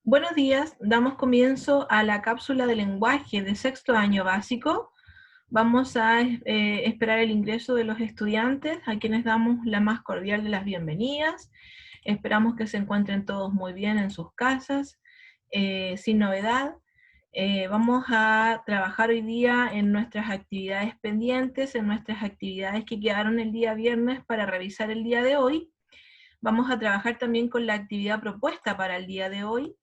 Buenos días, damos comienzo a la cápsula de lenguaje de sexto año básico. Vamos a esperar el ingreso de los estudiantes, a quienes damos la más cordial de las bienvenidas. Esperamos que se encuentren todos muy bien en sus casas, sin novedad. Vamos a trabajar hoy día en nuestras actividades pendientes, en nuestras actividades que quedaron el día viernes para revisar el día de hoy. Vamos a trabajar también con la actividad propuesta para el día de hoy.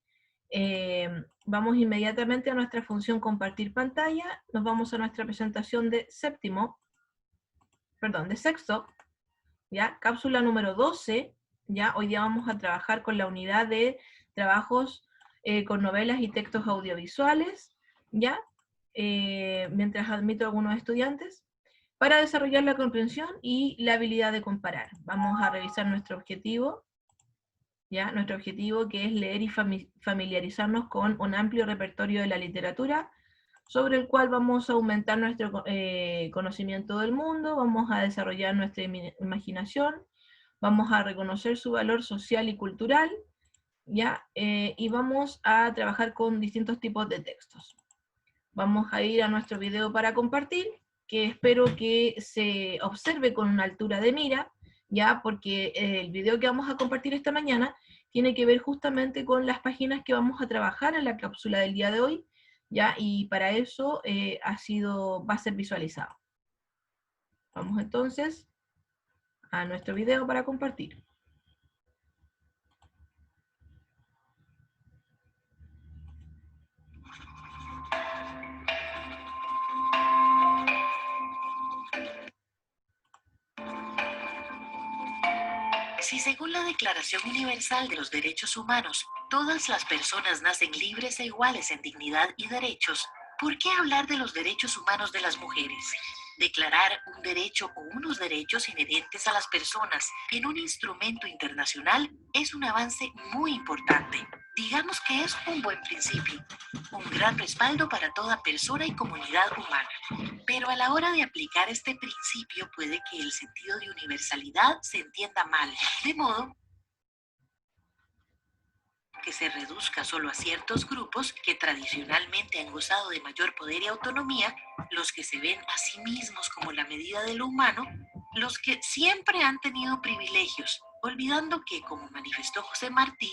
Vamos inmediatamente a nuestra función compartir pantalla, nos vamos a nuestra presentación de sexto, ¿ya? Cápsula número 12, ¿ya? Hoy día vamos a trabajar con la unidad de trabajos con novelas y textos audiovisuales, ¿ya? Mientras admito a algunos estudiantes, para desarrollar la comprensión y la habilidad de comparar. Vamos a revisar nuestro objetivo, ¿ya? Nuestro objetivo, que es leer y familiarizarnos con un amplio repertorio de la literatura, sobre el cual vamos a aumentar nuestro conocimiento del mundo, vamos a desarrollar nuestra imaginación, vamos a reconocer su valor social y cultural, ¿ya? Y vamos a trabajar con distintos tipos de textos. Vamos a ir a nuestro video para compartir, que espero que se observe con una altura de mira, ya, porque el video que vamos a compartir esta mañana tiene que ver justamente con las páginas que vamos a trabajar en la cápsula del día de hoy, ya, y para eso va a ser visualizado. Vamos entonces a nuestro video para compartir. Si según la Declaración Universal de los Derechos Humanos, todas las personas nacen libres e iguales en dignidad y derechos, ¿por qué hablar de los derechos humanos de las mujeres? Declarar un derecho o unos derechos inherentes a las personas en un instrumento internacional es un avance muy importante. Digamos que es un buen principio, un gran respaldo para toda persona y comunidad humana. Pero a la hora de aplicar este principio puede que el sentido de universalidad se entienda mal, de modo que se reduzca solo a ciertos grupos que tradicionalmente han gozado de mayor poder y autonomía, los que se ven a sí mismos como la medida de lo humano, los que siempre han tenido privilegios, olvidando que, como manifestó José Martí,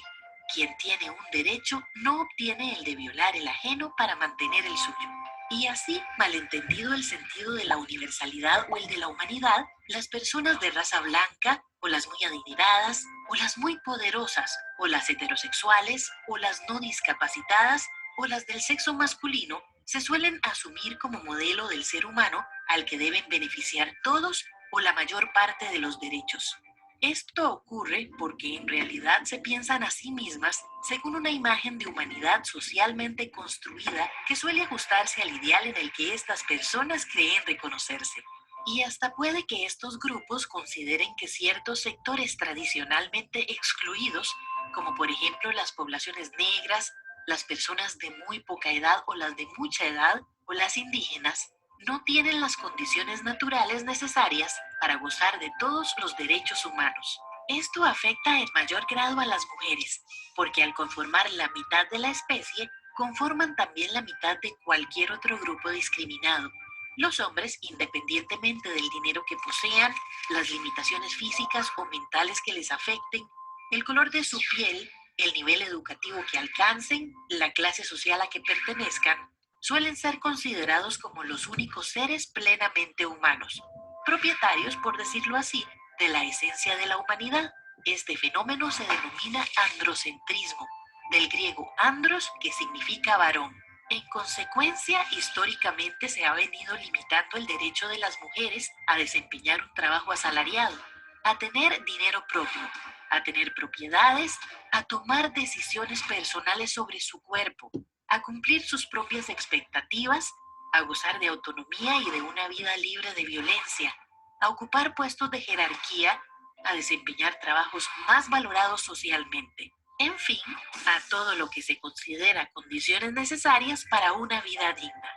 quien tiene un derecho no obtiene el de violar el ajeno para mantener el suyo. Y así, malentendido el sentido de la universalidad o el de la humanidad, las personas de raza blanca, o las muy adineradas, o las muy poderosas, o las heterosexuales, o las no discapacitadas, o las del sexo masculino, se suelen asumir como modelo del ser humano al que deben beneficiar todos o la mayor parte de los derechos. Esto ocurre porque en realidad se piensan a sí mismas según una imagen de humanidad socialmente construida que suele ajustarse al ideal en el que estas personas creen reconocerse. Y hasta puede que estos grupos consideren que ciertos sectores tradicionalmente excluidos, como por ejemplo las poblaciones negras, las personas de muy poca edad o las de mucha edad, o las indígenas, no tienen las condiciones naturales necesarias para gozar de todos los derechos humanos. Esto afecta en mayor grado a las mujeres, porque al conformar la mitad de la especie, conforman también la mitad de cualquier otro grupo discriminado. Los hombres, independientemente del dinero que posean, las limitaciones físicas o mentales que les afecten, el color de su piel, el nivel educativo que alcancen, la clase social a que pertenezcan, suelen ser considerados como los únicos seres plenamente humanos, propietarios, por decirlo así, de la esencia de la humanidad. Este fenómeno se denomina androcentrismo, del griego andros, que significa varón. En consecuencia, históricamente se ha venido limitando el derecho de las mujeres a desempeñar un trabajo asalariado, a tener dinero propio, a tener propiedades, a tomar decisiones personales sobre su cuerpo, a cumplir sus propias expectativas, a gozar de autonomía y de una vida libre de violencia, a ocupar puestos de jerarquía, a desempeñar trabajos más valorados socialmente. En fin, a todo lo que se considera condiciones necesarias para una vida digna.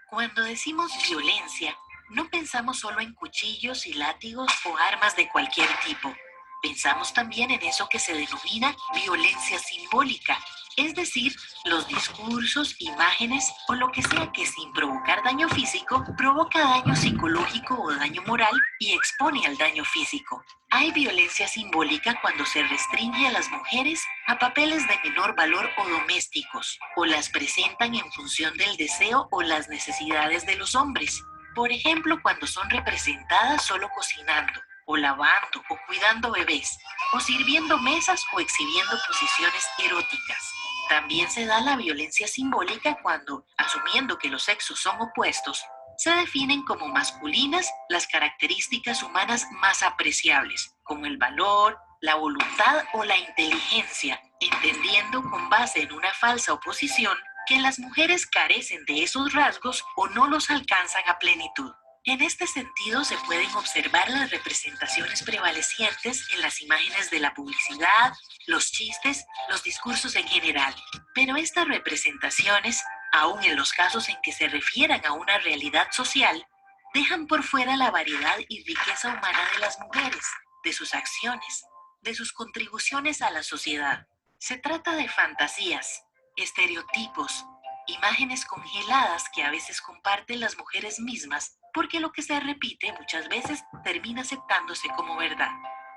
Cuando decimos violencia, no pensamos solo en cuchillos y látigos o armas de cualquier tipo. Pensamos también en eso que se denomina violencia simbólica, es decir, los discursos, imágenes o lo que sea que sin provocar daño físico provoca daño psicológico o daño moral y expone al daño físico. Hay violencia simbólica cuando se restringe a las mujeres a papeles de menor valor o domésticos, o las presentan en función del deseo o las necesidades de los hombres. Por ejemplo, cuando son representadas solo cocinando, o lavando, o cuidando bebés, o sirviendo mesas o exhibiendo posiciones eróticas. También se da la violencia simbólica cuando, asumiendo que los sexos son opuestos, se definen como masculinas las características humanas más apreciables, como el valor, la voluntad o la inteligencia, entendiendo con base en una falsa oposición que las mujeres carecen de esos rasgos o no los alcanzan a plenitud. En este sentido, se pueden observar las representaciones prevalecientes en las imágenes de la publicidad, los chistes, los discursos en general. Pero estas representaciones, aun en los casos en que se refieran a una realidad social, dejan por fuera la variedad y riqueza humana de las mujeres, de sus acciones, de sus contribuciones a la sociedad. Se trata de fantasías, estereotipos, imágenes congeladas que a veces comparten las mujeres mismas, porque lo que se repite muchas veces termina aceptándose como verdad.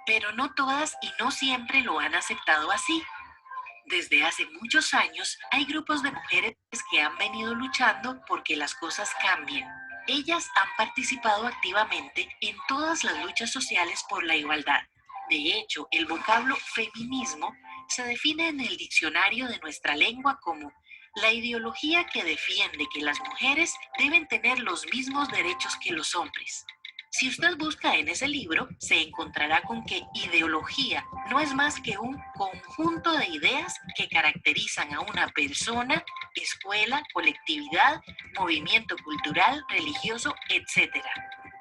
Pero no todas y no siempre lo han aceptado así. Desde hace muchos años hay grupos de mujeres que han venido luchando porque las cosas cambien. Ellas han participado activamente en todas las luchas sociales por la igualdad. De hecho, el vocablo feminismo se define en el diccionario de nuestra lengua como la ideología que defiende que las mujeres deben tener los mismos derechos que los hombres. Si usted busca en ese libro, se encontrará con que ideología no es más que un conjunto de ideas que caracterizan a una persona, escuela, colectividad, movimiento cultural, religioso, etc.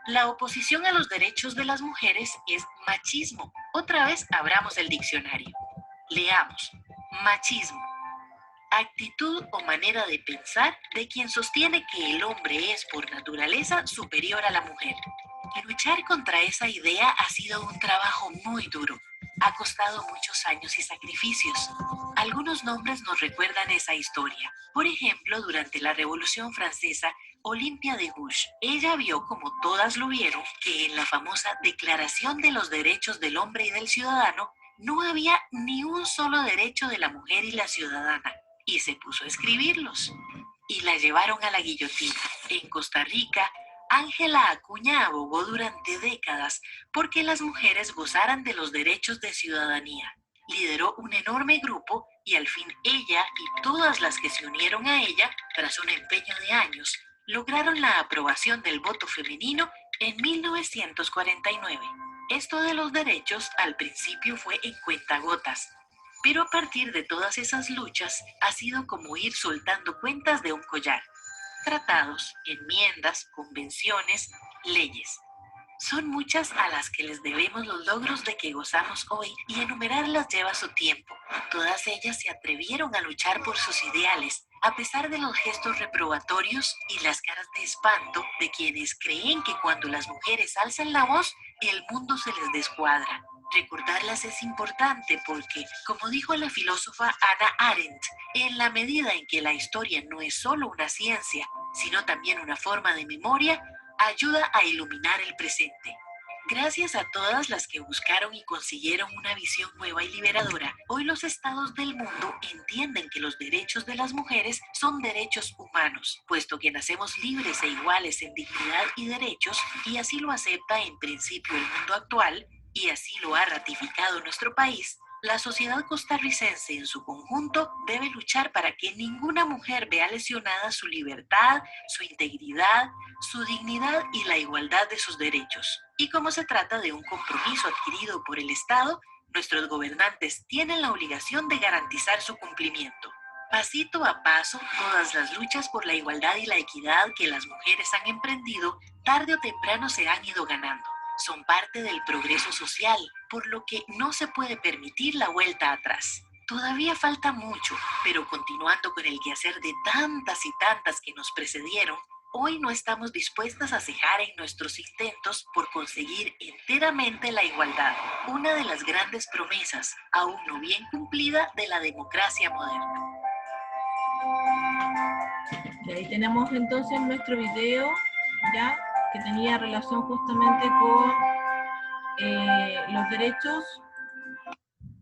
La oposición a los derechos de las mujeres es machismo. Otra vez abramos el diccionario. Leamos. Machismo. Actitud o manera de pensar de quien sostiene que el hombre es por naturaleza superior a la mujer. Y luchar contra esa idea ha sido un trabajo muy duro. Ha costado muchos años y sacrificios. Algunos nombres nos recuerdan esa historia. Por ejemplo, durante la Revolución Francesa, Olympia de Gouges. Ella vio, como todas lo vieron, que en la famosa Declaración de los Derechos del Hombre y del Ciudadano no había ni un solo derecho de la mujer y la ciudadana. Y se puso a escribirlos. Y la llevaron a la guillotina. En Costa Rica, Ángela Acuña abogó durante décadas porque las mujeres gozaran de los derechos de ciudadanía. Lideró un enorme grupo y al fin ella y todas las que se unieron a ella, tras un empeño de años, lograron la aprobación del voto femenino en 1949. Esto de los derechos al principio fue en cuentagotas, pero a partir de todas esas luchas ha sido como ir soltando cuentas de un collar. Tratados, enmiendas, convenciones, leyes. Son muchas a las que les debemos los logros de que gozamos hoy y enumerarlas lleva su tiempo. Todas ellas se atrevieron a luchar por sus ideales, a pesar de los gestos reprobatorios y las caras de espanto de quienes creen que cuando las mujeres alzan la voz, el mundo se les descuadra. Recordarlas es importante porque, como dijo la filósofa Hannah Arendt, en la medida en que la historia no es solo una ciencia, sino también una forma de memoria, ayuda a iluminar el presente. Gracias a todas las que buscaron y consiguieron una visión nueva y liberadora, hoy los estados del mundo entienden que los derechos de las mujeres son derechos humanos, puesto que nacemos libres e iguales en dignidad y derechos, y así lo acepta en principio el mundo actual, y así lo ha ratificado nuestro país. La sociedad costarricense en su conjunto debe luchar para que ninguna mujer vea lesionada su libertad, su integridad, su dignidad y la igualdad de sus derechos. Y como se trata de un compromiso adquirido por el Estado, nuestros gobernantes tienen la obligación de garantizar su cumplimiento. Pasito a paso, todas las luchas por la igualdad y la equidad que las mujeres han emprendido, tarde o temprano se han ido ganando. Son parte del progreso social, por lo que no se puede permitir la vuelta atrás. Todavía falta mucho, pero continuando con el quehacer de tantas y tantas que nos precedieron, Hoy no estamos dispuestas a cejar en nuestros intentos por conseguir enteramente la igualdad, una de las grandes promesas, aún no bien cumplida, de la democracia moderna. Y ahí tenemos entonces nuestro video, ya, que tenía relación justamente con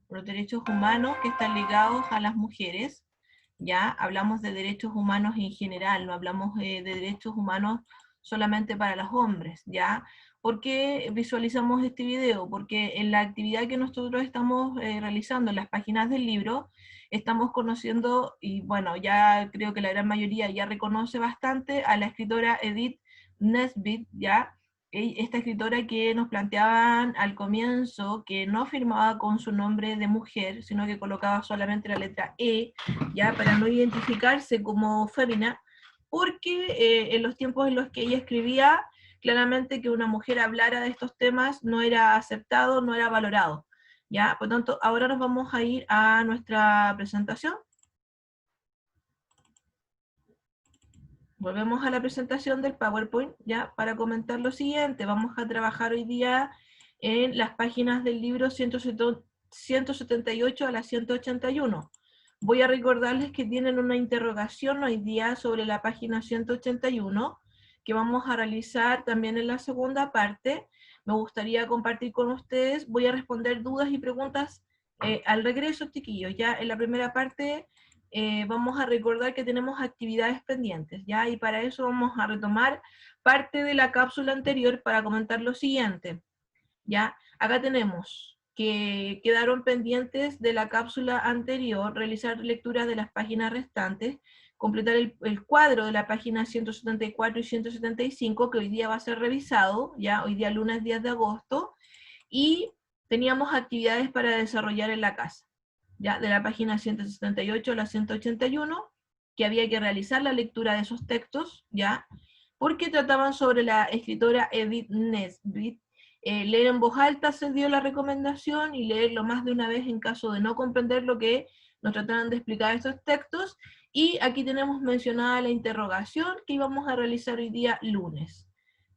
los derechos humanos que están ligados a las mujeres. Ya hablamos de derechos humanos en general, no hablamos de derechos humanos solamente para los hombres, ¿ya? ¿Por qué visualizamos este video? Porque en la actividad que nosotros estamos realizando en las páginas del libro, estamos conociendo, y bueno, ya creo que la gran mayoría ya reconoce bastante a la escritora Edith Nesbit, ¿ya? Esta escritora que nos planteaban al comienzo que no firmaba con su nombre de mujer, sino que colocaba solamente la letra E, ya para no identificarse como fémina, porque en los tiempos en los que ella escribía, claramente que una mujer hablara de estos temas no era aceptado, no era valorado. ¿Ya? Por tanto, ahora nos vamos a ir a nuestra presentación. Volvemos a la presentación del PowerPoint, ya, para comentar lo siguiente. Vamos a trabajar hoy día en las páginas del libro 178 a la 181. Voy a recordarles que tienen una interrogación hoy día sobre la página 181, que vamos a realizar también en la segunda parte. Me gustaría compartir con ustedes, voy a responder dudas y preguntas al regreso, chiquillos. Ya en la primera parte vamos a recordar que tenemos actividades pendientes, ¿ya? Y para eso vamos a retomar parte de la cápsula anterior para comentar lo siguiente, ¿ya? Acá tenemos que quedaron pendientes de la cápsula anterior, realizar lecturas de las páginas restantes, completar el cuadro de la página 174 y 175, que hoy día va a ser revisado, ya hoy día lunes 10 de agosto, y teníamos actividades para desarrollar en la casa, ya de la página 178 a la 181, que había que realizar la lectura de esos textos, ya, porque trataban sobre la escritora Edith Nesbit. Leer en voz alta se dio la recomendación y leerlo más de una vez en caso de no comprender lo que nos trataban de explicar estos textos. Y aquí tenemos mencionada la interrogación que íbamos a realizar hoy día lunes.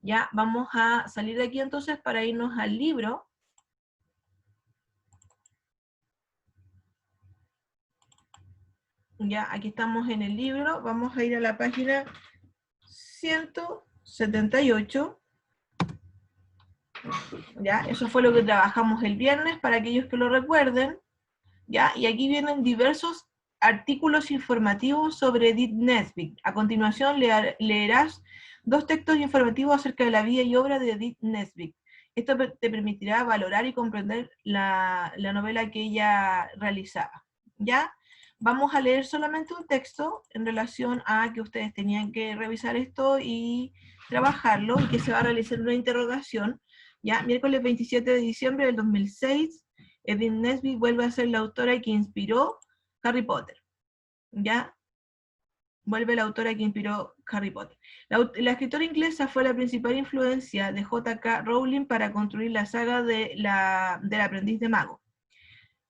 Ya, vamos a salir de aquí entonces para irnos al libro. Ya, aquí estamos en el libro, vamos a ir a la página 178. Ya, eso fue lo que trabajamos el viernes, para aquellos que lo recuerden. Ya, y aquí vienen diversos artículos informativos sobre Edith Nesbit. A continuación leerás dos textos informativos acerca de la vida y obra de Edith Nesbit. Esto te permitirá valorar y comprender la novela que ella realizaba. ¿Ya? Vamos a leer solamente un texto en relación a que ustedes tenían que revisar esto y trabajarlo, y que se va a realizar una interrogación. ¿Ya? Miércoles 27 de diciembre del 2006, Edith Nesbit vuelve a ser la autora que inspiró Harry Potter. ¿Ya? Vuelve la autora que inspiró Harry Potter. La escritora inglesa fue la principal influencia de J.K. Rowling para construir la saga del aprendiz de mago.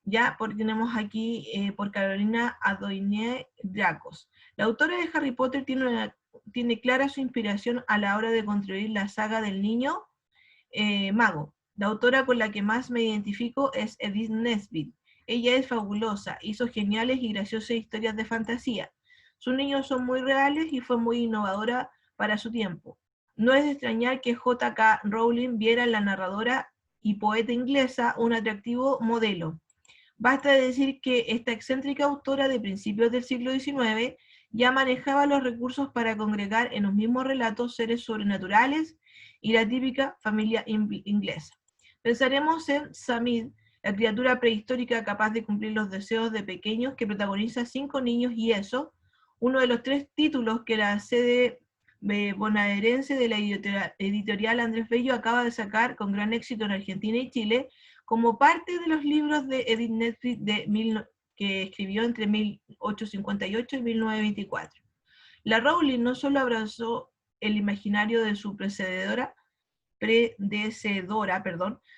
Ya, porque tenemos aquí por Carolina Adoinier Dracos. La autora de Harry Potter tiene clara su inspiración a la hora de construir la saga del niño mago. La autora con la que más me identifico es Edith Nesbit. Ella es fabulosa, hizo geniales y graciosas historias de fantasía. Sus niños son muy reales y fue muy innovadora para su tiempo. No es de extrañar que J.K. Rowling viera en la narradora y poeta inglesa un atractivo modelo. Basta decir que esta excéntrica autora de principios del siglo XIX ya manejaba los recursos para congregar en los mismos relatos seres sobrenaturales y la típica familia inglesa. Pensaremos en Samid, la criatura prehistórica capaz de cumplir los deseos de pequeños que protagoniza 5 niños y eso, uno de los 3 títulos que la sede bonaerense de la editorial Andrés Bello acaba de sacar con gran éxito en Argentina y Chile, como parte de los libros de Edith Nesbit que escribió entre 1858 y 1924. La Rowling no solo abrazó el imaginario de su predecesora,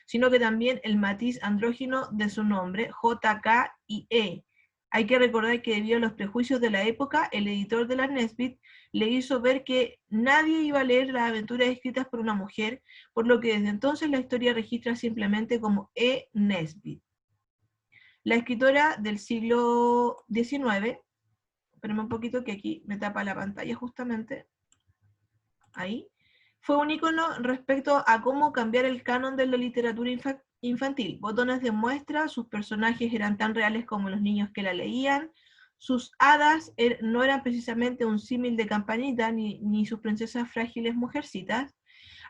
sino que también el matiz andrógino de su nombre, JK y E, Hay que recordar que debido a los prejuicios de la época, el editor de la Nesbit le hizo ver que nadie iba a leer las aventuras escritas por una mujer, por lo que desde entonces la historia registra simplemente como E. Nesbit. La escritora del siglo XIX, espérame un poquito que aquí me tapa la pantalla justamente, ahí, fue un ícono respecto a cómo cambiar el canon de la literatura infantil. Botones de muestra, sus personajes eran tan reales como los niños que la leían, sus hadas no eran precisamente un símil de Campanita, ni sus princesas frágiles mujercitas.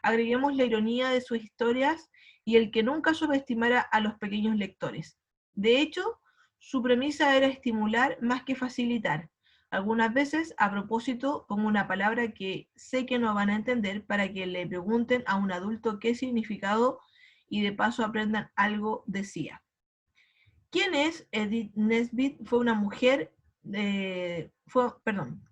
Agreguemos la ironía de sus historias y el que nunca subestimara a los pequeños lectores. De hecho, su premisa era estimular más que facilitar. Algunas veces, a propósito, pongo una palabra que sé que no van a entender para que le pregunten a un adulto qué significado y de paso aprendan algo, decía. ¿Quién es Edith Nesbit? Fue una mujer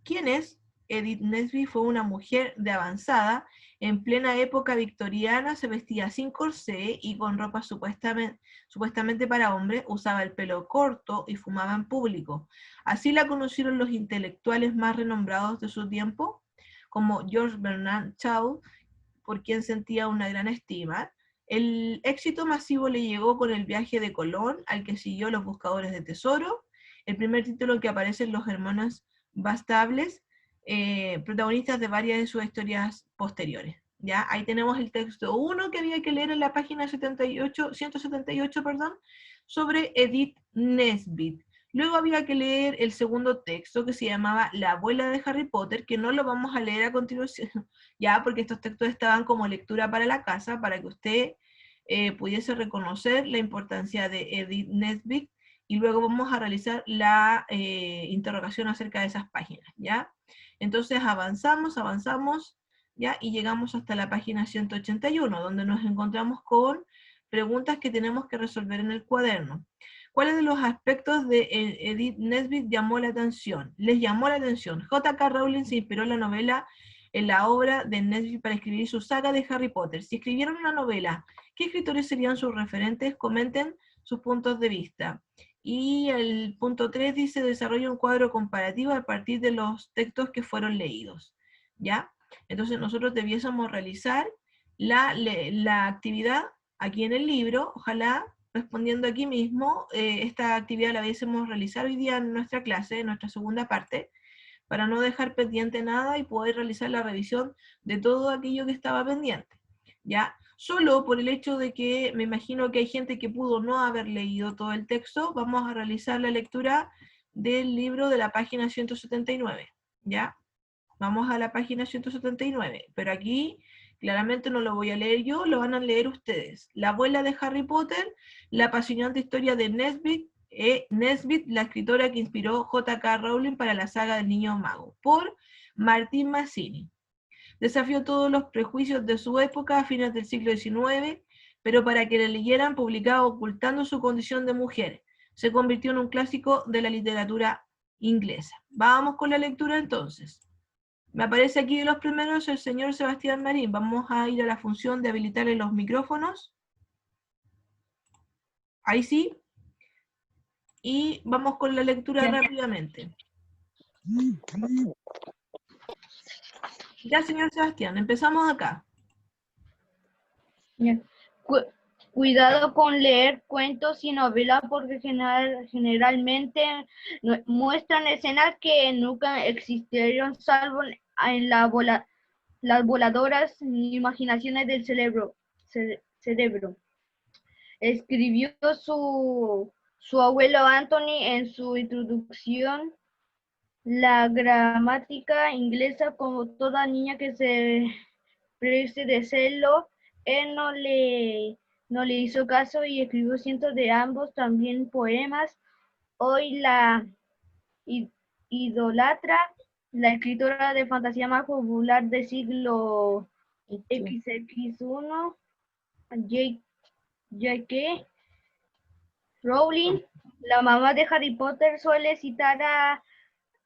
¿Quién es Edith Nesbit? Fue una mujer de avanzada, en plena época victoriana, se vestía sin corsé y con ropa supuestamente para hombres, usaba el pelo corto y fumaba en público. Así la conocieron los intelectuales más renombrados de su tiempo, como George Bernard Shaw, por quien sentía una gran estima. El éxito masivo le llegó con el viaje de Colón, al que siguió Los Buscadores de Tesoro, el primer título en que aparecen los hermanos Bastables, protagonistas de varias de sus historias posteriores. ¿Ya? Ahí tenemos el texto 1 que había que leer en la página 178, sobre Edith Nesbit. Luego había que leer el segundo texto que se llamaba La abuela de Harry Potter, que no lo vamos a leer a continuación, ya, porque estos textos estaban como lectura para la casa, para que usted pudiese reconocer la importancia de Edith Nesbit, y luego vamos a realizar la interrogación acerca de esas páginas, ¿ya? Entonces avanzamos, ¿ya? Y llegamos hasta la página 181, donde nos encontramos con preguntas que tenemos que resolver en el cuaderno. ¿Cuáles de los aspectos de Edith Nesbit llamó la atención? Les llamó la atención. J.K. Rowling se inspiró en la obra de Nesbit para escribir su saga de Harry Potter. Si escribieron una novela, ¿qué escritores serían sus referentes? Comenten sus puntos de vista. Y el punto 3 dice, desarrolla un cuadro comparativo a partir de los textos que fueron leídos. ¿Ya? Entonces nosotros debiésemos realizar la actividad aquí en el libro, ojalá respondiendo aquí mismo, esta actividad la hubiésemos realizado hoy día en nuestra clase, en nuestra segunda parte, para no dejar pendiente nada y poder realizar la revisión de todo aquello que estaba pendiente, ¿ya? Solo por el hecho de que me imagino que hay gente que pudo no haber leído todo el texto, vamos a realizar la lectura del libro de la página 179, ¿ya? Vamos a la página 179, pero aquí claramente no lo voy a leer yo, lo van a leer ustedes. La abuela de Harry Potter, la apasionante historia de Nesbit, la escritora que inspiró J.K. Rowling para la saga del Niño Mago, por Martín Mazzini. Desafió todos los prejuicios de su época a fines del siglo XIX, pero para que la leyeran publicaba ocultando su condición de mujer. Se convirtió en un clásico de la literatura inglesa. Vamos con la lectura entonces. Me aparece aquí de los primeros el señor Sebastián Marín. Vamos a ir a la función de habilitarle los micrófonos. Ahí sí. Y vamos con la lectura rápidamente. Ya, señor Sebastián, empezamos acá. Cuidado con leer cuentos y novelas porque generalmente muestran escenas que nunca existieron salvo en las voladoras imaginaciones del cerebro. Escribió su abuelo Anthony en su introducción. La gramática inglesa, como toda niña que se precie de serlo, él no le hizo caso y escribió cientos de ambos, también poemas. Hoy la idolatra, la escritora de fantasía más popular del siglo XX1, J.K. Rowling, la mamá de Harry Potter, suele citar a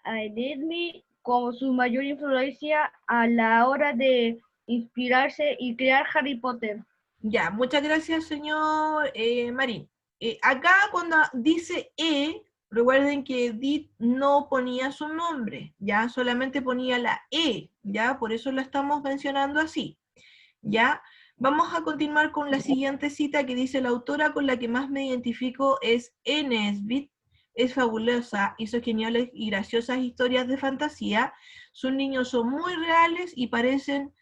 Nesbit como su mayor influencia a la hora de inspirarse y crear Harry Potter. Ya, muchas gracias, señor Marín. Acá cuando dice Recuerden que Edith no ponía su nombre, ya solamente ponía la E, ya por eso la estamos mencionando así, ya. Vamos a continuar con la siguiente cita que dice: la autora con la que más me identifico es Nesbit, es fabulosa, hizo geniales y graciosas historias de fantasía, sus niños son muy reales y parecen,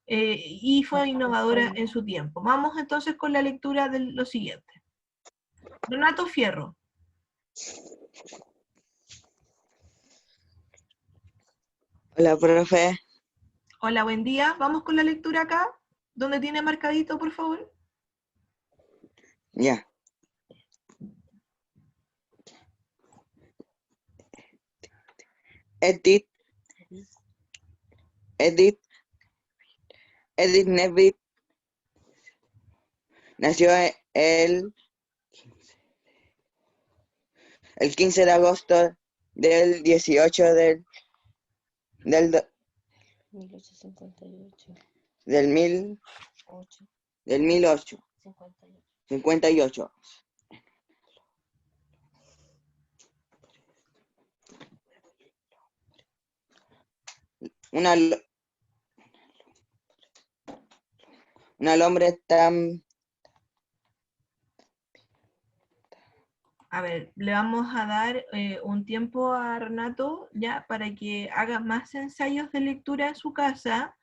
y fue innovadora en su tiempo. Vamos entonces con la lectura de lo siguiente. Renato Fierro. Hola, profe. Hola, buen día. Vamos con la lectura acá, donde tiene marcadito, por favor. Ya. Edith Nesbit nació el 15 de agosto del 18 del 1858. Una lumbre tan... A ver, le vamos a dar un tiempo a Renato, ya, para que haga más ensayos de lectura en su casa.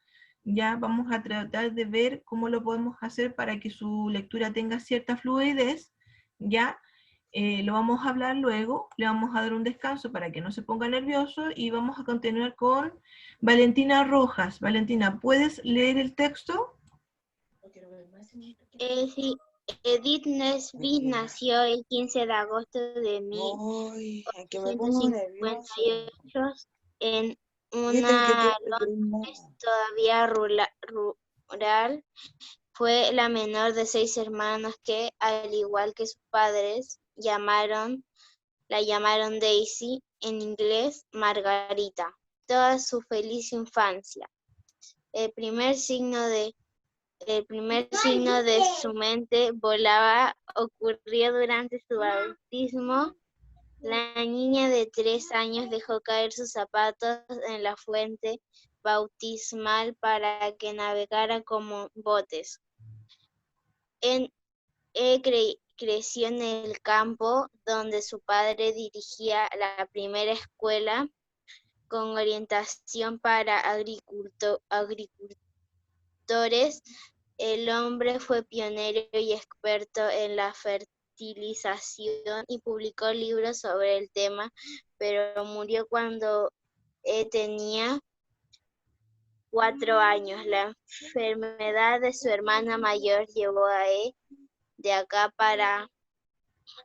Ya vamos a tratar de ver cómo lo podemos hacer para que su lectura tenga cierta fluidez, ya. Lo vamos a hablar luego, le vamos a dar un descanso para que no se ponga nervioso y vamos a continuar con Valentina Rojas. Valentina, ¿puedes leer el texto? Sí, Edith Nesbit nació el 15 de agosto de Ay, que me pongo nervioso. 1858 en Viste que una te Londres todavía rural. Fue la menor de 6 hermanos que, al igual que sus padres, la llamaron Daisy, en inglés Margarita, toda su feliz infancia. El primer signo de su mente volaba ocurrió durante su bautismo. La niña de 3 años dejó caer sus zapatos en la fuente bautismal para que navegara como botes. Creció en el campo, donde su padre dirigía la primera escuela con orientación para agricultores. El hombre fue pionero y experto en la fertilización y publicó libros sobre el tema, pero murió cuando tenía 4 años. La enfermedad de su hermana mayor llevó a de acá para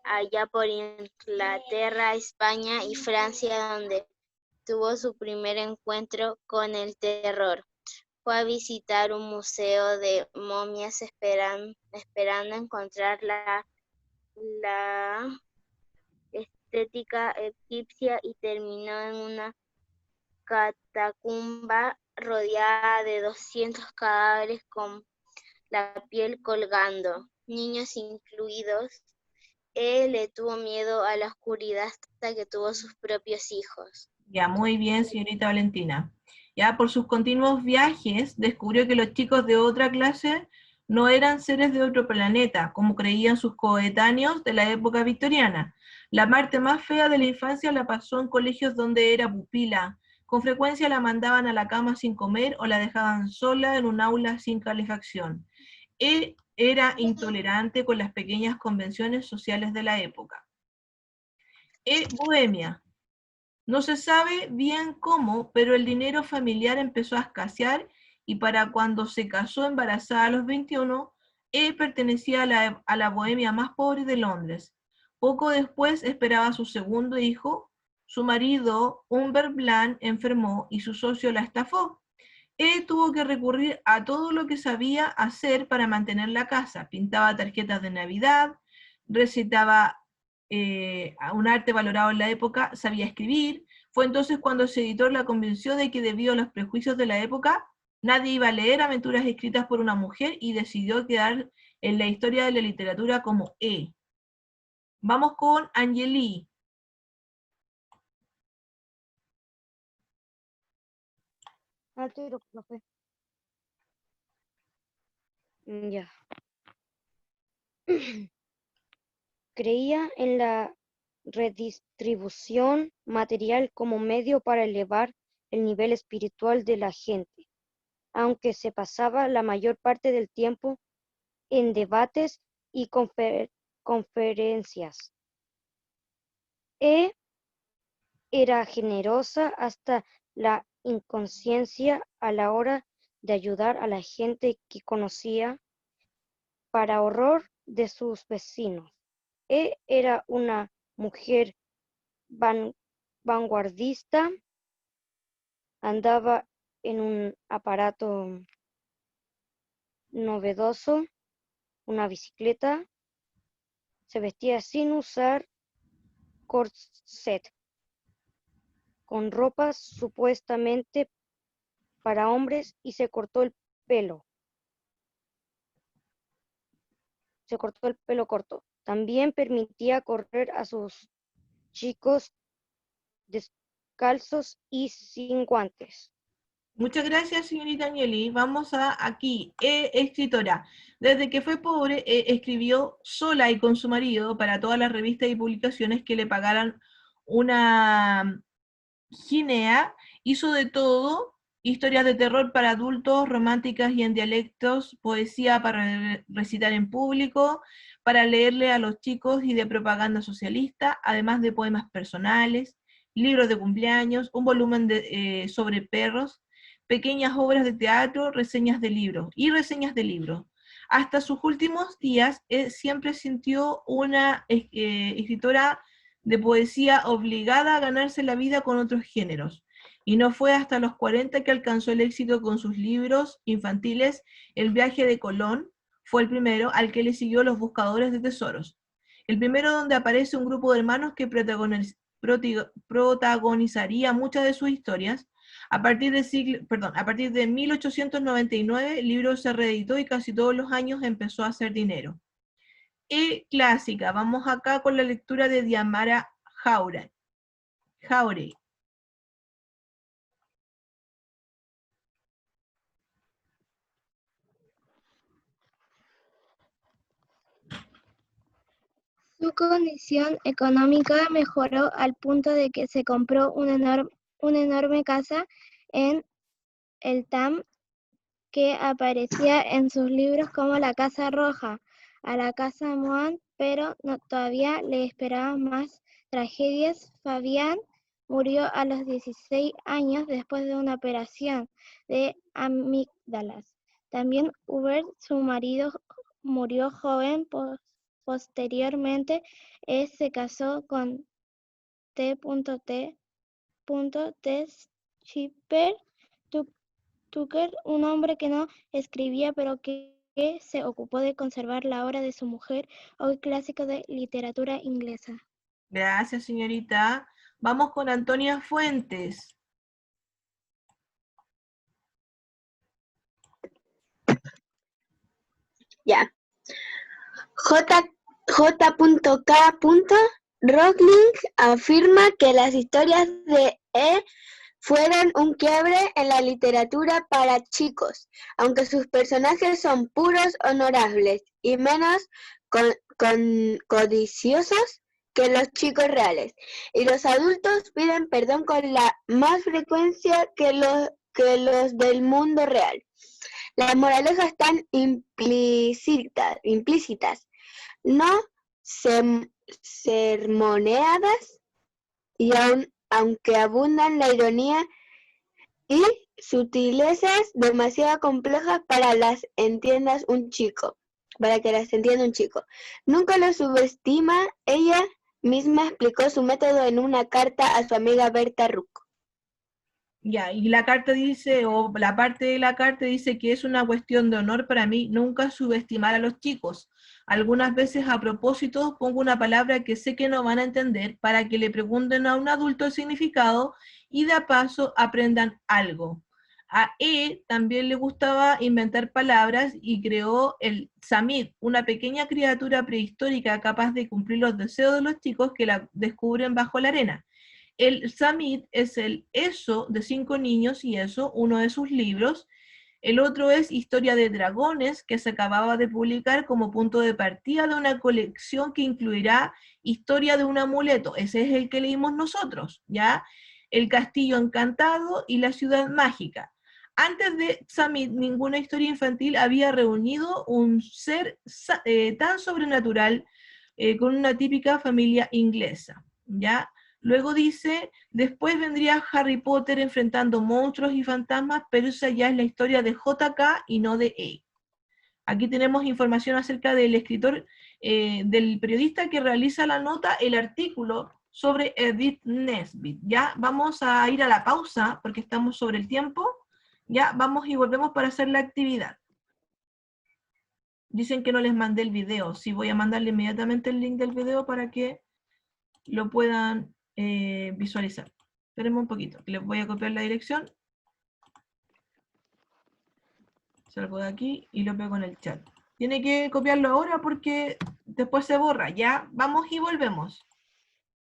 allá por Inglaterra, España y Francia, donde tuvo su primer encuentro con el terror. Fue a visitar un museo de momias esperando encontrar la estética egipcia y terminó en una catacumba rodeada de 200 cadáveres con la piel colgando, niños incluidos. Él le tuvo miedo a la oscuridad hasta que tuvo sus propios hijos. Ya, muy bien, señorita Valentina. Ya, por sus continuos viajes, descubrió que los chicos de otra clase no eran seres de otro planeta, como creían sus coetáneos de la época victoriana. La parte más fea de la infancia la pasó en colegios donde era pupila. Con frecuencia la mandaban a la cama sin comer o la dejaban sola en un aula sin calefacción. Él era intolerante con las pequeñas convenciones sociales de la época. Bohemia. No se sabe bien cómo, pero el dinero familiar empezó a escasear y para cuando se casó embarazada a los 21, pertenecía a la bohemia más pobre de Londres. Poco después esperaba su segundo hijo. Su marido, Humbert Bland, enfermó y su socio la estafó. Tuvo que recurrir a todo lo que sabía hacer para mantener la casa. Pintaba tarjetas de Navidad, recitaba un arte valorado en la época, sabía escribir. Fue entonces cuando su editor la convenció de que debido a los prejuicios de la época, nadie iba a leer aventuras escritas por una mujer y decidió quedar en la historia de la literatura como E. Vamos con Angélie. Al tiro, profe. Ya. Creía en la redistribución material como medio para elevar el nivel espiritual de la gente, aunque se pasaba la mayor parte del tiempo en debates y conferencias. Era generosa hasta la inconsciencia a la hora de ayudar a la gente que conocía, para horror de sus vecinos. Era una mujer vanguardista, andaba en un aparato novedoso, una bicicleta, se vestía sin usar corset, con ropas supuestamente para hombres, y se cortó el pelo. Se cortó el pelo corto. También permitía correr a sus chicos descalzos y sin guantes. Muchas gracias, señorita Agnelli. Vamos a aquí. Escritora. Desde que fue pobre, escribió sola y con su marido para todas las revistas y publicaciones que le pagaran una ginea. Hizo de todo: historias de terror para adultos, románticas y en dialectos, poesía para recitar en público, para leerle a los chicos y de propaganda socialista, además de poemas personales, libros de cumpleaños, un volumen sobre perros, pequeñas obras de teatro, reseñas de libros. Hasta sus últimos días, siempre sintió una escritora de poesía obligada a ganarse la vida con otros géneros. Y no fue hasta los 40 que alcanzó el éxito con sus libros infantiles. El viaje de Colón fue el primero, al que le siguió Los buscadores de tesoros. El primero, donde aparece un grupo de hermanos que protagonizaría muchas de sus historias. A partir de 1899, el libro se reeditó y casi todos los años empezó a hacer dinero. Clásica. Vamos acá con la lectura de Diamara Jauregui. Su condición económica mejoró al punto de que se compró una enorme casa en el Tam, que aparecía en sus libros como la Casa Roja, a la Casa Moan, pero todavía le esperaban más tragedias. Fabián murió a los 16 años después de una operación de amígdalas. También Hubert, su marido, murió joven. Posteriormente, se casó con T. Schipper Tucker, un hombre que no escribía, pero que se ocupó de conservar la obra de su mujer, hoy clásico de literatura inglesa. Gracias, señorita. Vamos con Antonia Fuentes. Ya. J.K. Rowling afirma que las historias de fueron un quiebre en la literatura para chicos, aunque sus personajes son puros, honorables y menos codiciosos que los chicos reales, y los adultos piden perdón con la más frecuencia que los del mundo real. Las moralejas están implícitas, no sermoneadas, y aunque abundan la ironía y sutilezas demasiado complejas para que las entienda un chico. Nunca lo subestima. Ella misma explicó su método en una carta a su amiga Berta Ruck. Ya, y la carta dice, o la parte de la carta dice que es una cuestión de honor para mí nunca subestimar a los chicos. Algunas veces a propósito pongo una palabra que sé que no van a entender para que le pregunten a un adulto el significado y de paso aprendan algo. A también le gustaba inventar palabras y creó el Samid, una pequeña criatura prehistórica capaz de cumplir los deseos de los chicos que la descubren bajo la arena. El Samit es el Eso de 5 niños y eso, uno de sus libros. El otro es Historia de Dragones, que se acababa de publicar como punto de partida de una colección que incluirá Historia de un amuleto. Ese es el que leímos nosotros, ¿ya? El Castillo Encantado y La Ciudad Mágica. Antes de Samit, ninguna historia infantil había reunido un ser tan sobrenatural con una típica familia inglesa, ¿ya? Luego dice, después vendría Harry Potter enfrentando monstruos y fantasmas, pero esa ya es la historia de JK y no de A. Aquí tenemos información acerca del escritor, del periodista que realiza la nota, el artículo sobre Edith Nesbit. Ya vamos a ir a la pausa porque estamos sobre el tiempo. Ya vamos y volvemos para hacer la actividad. Dicen que no les mandé el video. Sí, voy a mandarle inmediatamente el link del video para que lo puedan visualizar. Esperemos un poquito, les voy a copiar la dirección. Salgo de aquí y lo pego en el chat. Tiene que copiarlo ahora porque después se borra. Ya, vamos y volvemos.